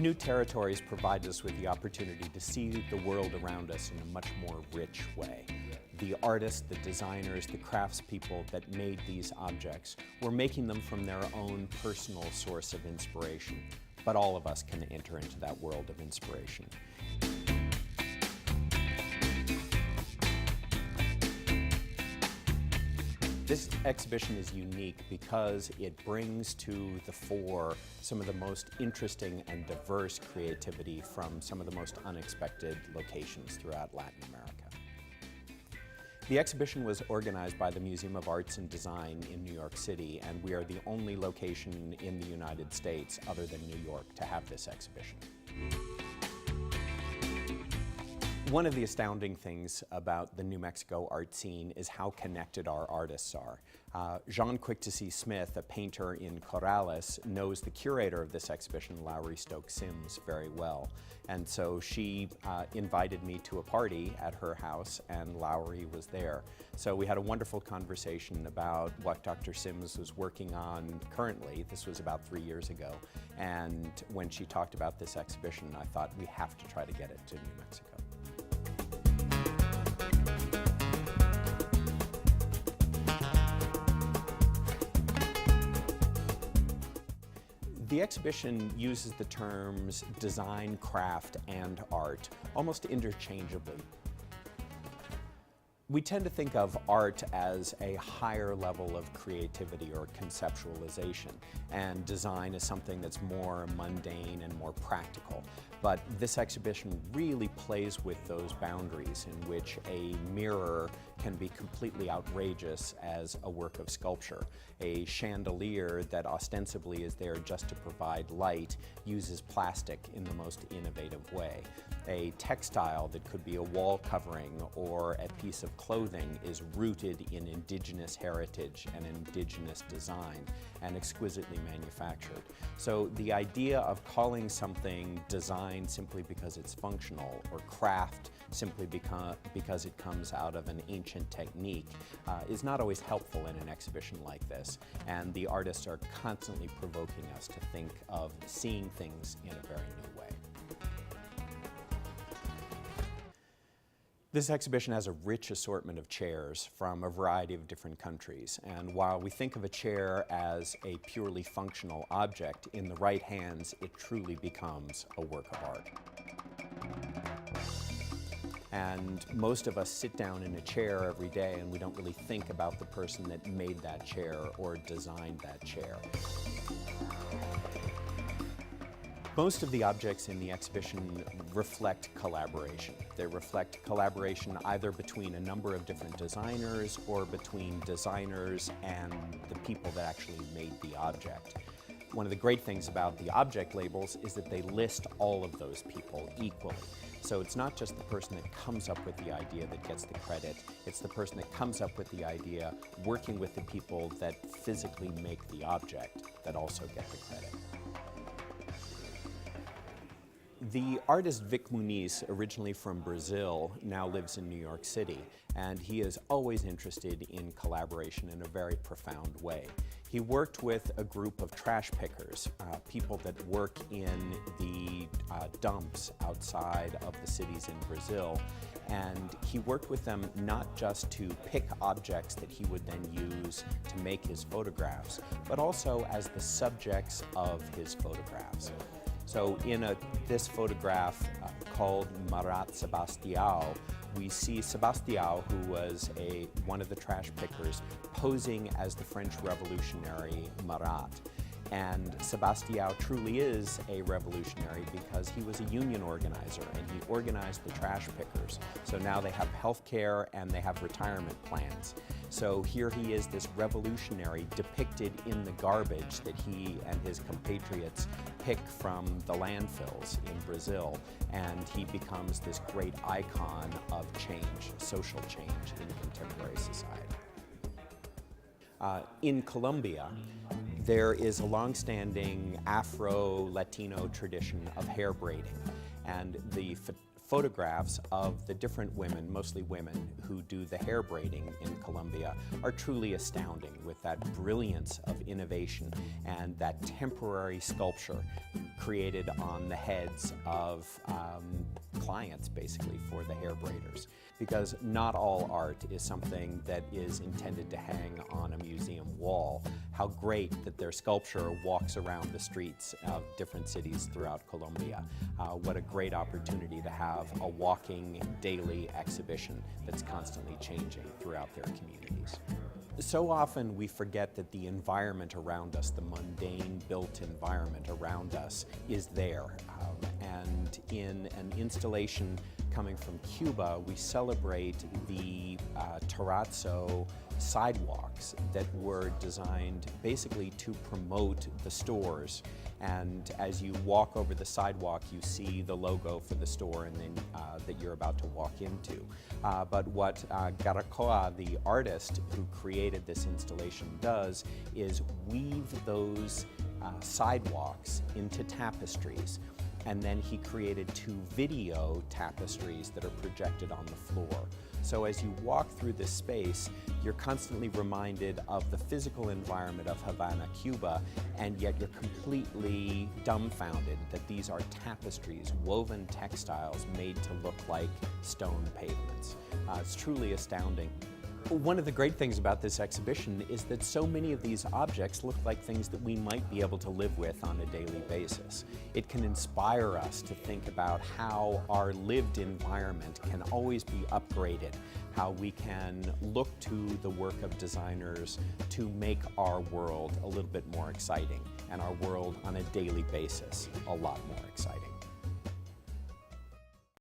new territories provide us with the opportunity to see the world around us in a much more rich way. The artists, the designers, the craftspeople that made these objects were making them from their own personal source of inspiration. But all of us can enter into that world of inspiration. This exhibition is unique because it brings to the fore some of the most interesting and diverse creativity from some of the most unexpected locations throughout Latin America. The exhibition was organized by the Museum of Arts and Design in New York City, and we are the only location in the United States other than New York to have this exhibition. One of the astounding things about the New Mexico art scene is how connected our artists are. Jean Quick-to-See Smith, a painter in Corrales, knows the curator of this exhibition, Lowry Stokes Sims, very well. And so she invited me to a party at her house, and Lowry was there. So we had a wonderful conversation about what Dr. Sims was working on currently. This was about 3 years ago. And when she talked about this exhibition, I thought we have to try to get it to New Mexico. The exhibition uses the terms design, craft, and art almost interchangeably. We tend to think of art as a higher level of creativity or conceptualization, and design is something that's more mundane and more practical. But this exhibition really plays with those boundaries in which a mirror can be completely outrageous as a work of sculpture. A chandelier that ostensibly is there just to provide light uses plastic in the most innovative way. A textile that could be a wall covering or a piece of clothing is rooted in indigenous heritage and indigenous design and exquisitely manufactured. So the idea of calling something design simply because it's functional, or craft simply because it comes out of an ancient technique is not always helpful in an exhibition like this. And the artists are constantly provoking us to think of seeing things in a very new way. This exhibition has a rich assortment of chairs from a variety of different countries, and while we think of a chair as a purely functional object, in the right hands it truly becomes a work of art. And most of us sit down in a chair every day and we don't really think about the person that made that chair or designed that chair. Most of the objects in the exhibition reflect collaboration. They reflect collaboration either between a number of different designers or between designers and the people that actually made the object. One of the great things about the object labels is that they list all of those people equally. So it's not just the person that comes up with the idea that gets the credit, it's the person that comes up with the idea working with the people that physically make the object that also get the credit. The artist Vic Muniz, originally from Brazil, now lives in New York City, and he is always interested in collaboration in a very profound way. He worked with a group of trash pickers, people that work in the dumps outside of the cities in Brazil, and he worked with them not just to pick objects that he would then use to make his photographs, but also as the subjects of his photographs. So in this photograph called Marat Sebastião, we see Sebastião, who was one of the trash pickers, posing as the French revolutionary Marat. And Sebastião truly is a revolutionary because he was a union organizer and he organized the trash pickers. So now they have health care and they have retirement plans. So here he is, this revolutionary depicted in the garbage that he and his compatriots pick from the landfills in Brazil, and he becomes this great icon of change, social change in contemporary society. In Colombia, there is a long-standing Afro-Latino tradition of hair braiding, and the photographs of the different women, mostly women, who do the hair braiding in Colombia are truly astounding, with that brilliance of innovation and that temporary sculpture created on the heads of clients, basically, for the hair braiders. Because not all art is something that is intended to hang on a museum wall. How great that their sculpture walks around the streets of different cities throughout Colombia. What a great opportunity to have a walking daily exhibition that's constantly changing throughout their communities. So often we forget that the environment around us, the mundane built environment around us, is there. And in an installation coming from Cuba, we celebrate the terrazzo sidewalks that were designed basically to promote the stores. And as you walk over the sidewalk, you see the logo for the store and then that you're about to walk into. But what Garacoa, the artist who created this installation, does is weave those sidewalks into tapestries. And then he created 2 video tapestries that are projected on the floor. So as you walk through this space, you're constantly reminded of the physical environment of Havana, Cuba, and yet you're completely dumbfounded that these are tapestries, woven textiles made to look like stone pavements. It's truly astounding. One of the great things about this exhibition is that so many of these objects look like things that we might be able to live with on a daily basis. It can inspire us to think about how our lived environment can always be upgraded, how we can look to the work of designers to make our world a little bit more exciting, and our world on a daily basis a lot more exciting.